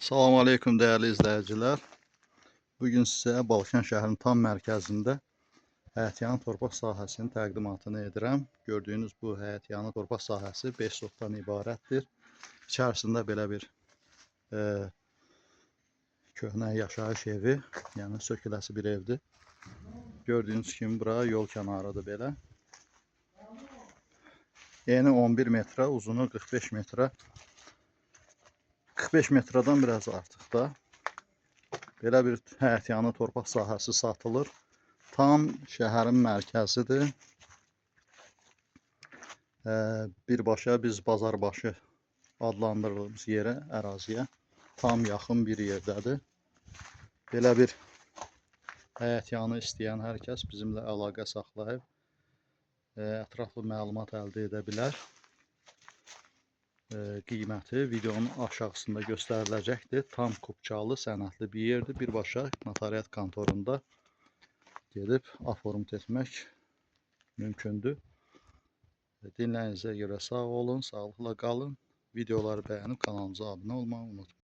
Salam aleyküm değerli izləyicilər. Bugün sizə Balkan şəhərinin tam mərkəzində həyətyanı torpaq sahəsinin təqdimatını edirəm. Gördüyünüz bu həyətyanı torpaq sahəsi 5 sotdan ibarətdir. İçərisində belə bir köhnə yaşayış evi, yəni söküləsi bir evdir. Gördüyünüz kimi bura yol kənarıdır belə. Eni 11 metrə, uzunu 45 metrə. 45 metrədən biraz artıq da. Belə bir həyətyanı torpaq sahəsi satılır. Tam şəhərin mərkəzidir. Birbaşa biz Bazarbaşı adlandırdığımız yerə, əraziyə tam yaxın bir yerdədir. Belə bir həyətyanı istəyən hər kəs bizimlə əlaqə saxlayıb ətraflı məlumat əldə edə bilər. Qiyməti videonun aşağısında göstəriləcəkdir. Tam kupçalı, sənədli bir yerdir. Birbaşa notariat kontorunda gedib aformt etmək mümkündür. Dinləyinizə görə sağ olun, sağlıqla qalın. Videoları bəyənib kanalımıza abunə olmağı unutmayın.